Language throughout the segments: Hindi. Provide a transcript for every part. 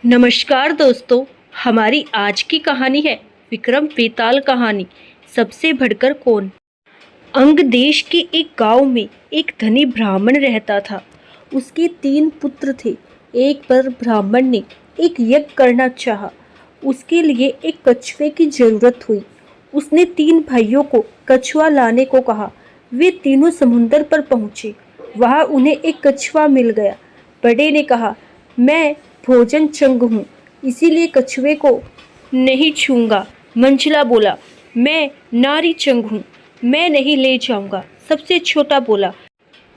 नमस्कार दोस्तों। हमारी आज की कहानी है विक्रम बेताल कहानी, सबसे बढ़कर कौन। अंग देश के एक गांव में एक धनी ब्राह्मण रहता था। उसके 3 पुत्र थे। एक बार ब्राह्मण ने एक यज्ञ करना चाहा। उसके लिए एक कछुए की जरूरत हुई। उसने 3 भाइयों को कछुआ लाने को कहा। वे तीनों समुंदर पर पहुंचे। वहां उन्हें एक कछुआ मिल गया। बड़े ने कहा, मैं भोजन चंग हूँ, इसीलिए कछुए को नहीं छूंगा। मंझला बोला, मैं नारी चंग हूँ, मैं नहीं ले जाऊंगा। सबसे छोटा बोला,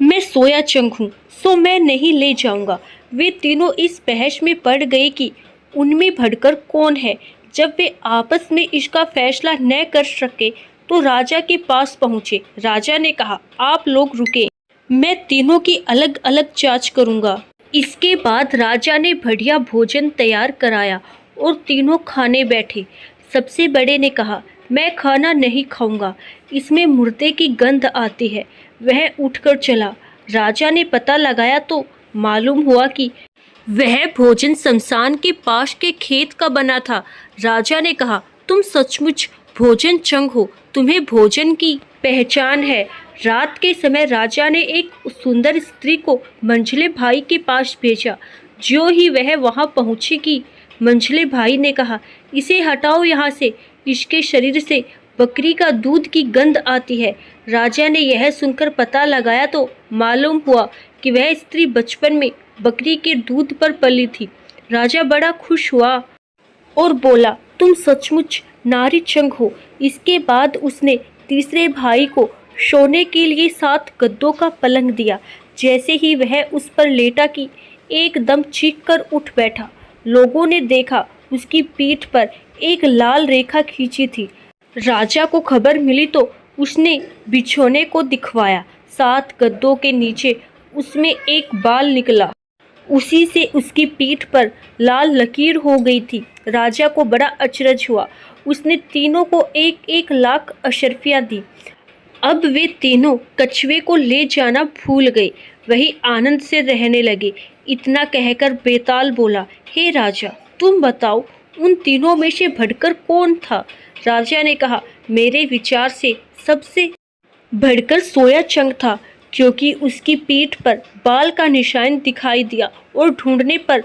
मैं सोया चंग हूँ, सो मैं नहीं ले जाऊंगा। वे तीनों इस बहस में पड़ गए कि उनमें बढ़कर कौन है। जब वे आपस में इसका फैसला न कर सके तो राजा के पास पहुंचे। राजा ने कहा, आप लोग रुके, मैं तीनों की अलग अलग जांच करूंगा। इसके बाद राजा ने बढ़िया भोजन तैयार कराया और तीनों खाने बैठे। सबसे बड़े ने कहा, मैं खाना नहीं खाऊंगा, इसमें मुर्दे की गंध आती है। वह उठकर चला। राजा ने पता लगाया तो मालूम हुआ कि वह भोजन शमशान के पास के खेत का बना था। राजा ने कहा, तुम सचमुच भोजन चंग हो, तुम्हें भोजन की पहचान है। रात के समय राजा ने एक सुंदर स्त्री को मंझले भाई के पास भेजा। जो ही वह वहां पहुंची कि मंझले भाई ने कहा, इसे हटाओ यहाँ से, इसके शरीर से बकरी का दूध की गंध आती है। राजा ने यह सुनकर पता लगाया तो मालूम हुआ कि वह स्त्री बचपन में बकरी के दूध पर पली थी। राजा बड़ा खुश हुआ और बोला, तुम सचमुच नारी चंग हो। इसके बाद उसने तीसरे भाई को सोने के लिए 7 गद्दों का पलंग दिया। जैसे ही वह उस पर लेटा कि एकदम चीख कर उठ बैठा। लोगों ने देखा, उसकी पीठ पर एक लाल रेखा खींची थी। राजा को खबर मिली तो उसने बिछोने को दिखवाया। 7 गद्दों के नीचे उसमें एक बाल निकला। उसी से उसकी पीठ पर लाल लकीर हो गई थी। राजा को बड़ा अचरज हुआ। उसने तीनों को 1-1 लाख अशर्फियाँ दी। अब वे तीनों कछुए को ले जाना भूल गए, वही आनंद से रहने लगे। इतना कहकर बेताल बोला, हे राजा, तुम बताओ, उन तीनों में से बढ़कर कौन था। राजा ने कहा, मेरे विचार से सबसे बढ़कर सोया चंग था, क्योंकि उसकी पीठ पर बाल का निशान दिखाई दिया और ढूंढने पर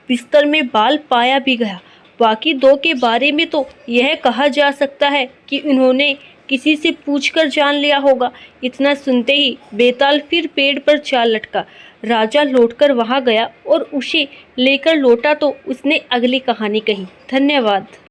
बिस्तर में बाल पाया भी गया। बाकी 2 के बारे में तो यह कहा जा सकता है कि उन्होंने किसी से पूछकर जान लिया होगा। इतना सुनते ही बेताल फिर पेड़ पर जा लटका। राजा लौटकर वहां गया और उसे लेकर लौटा तो उसने अगली कहानी कही। धन्यवाद।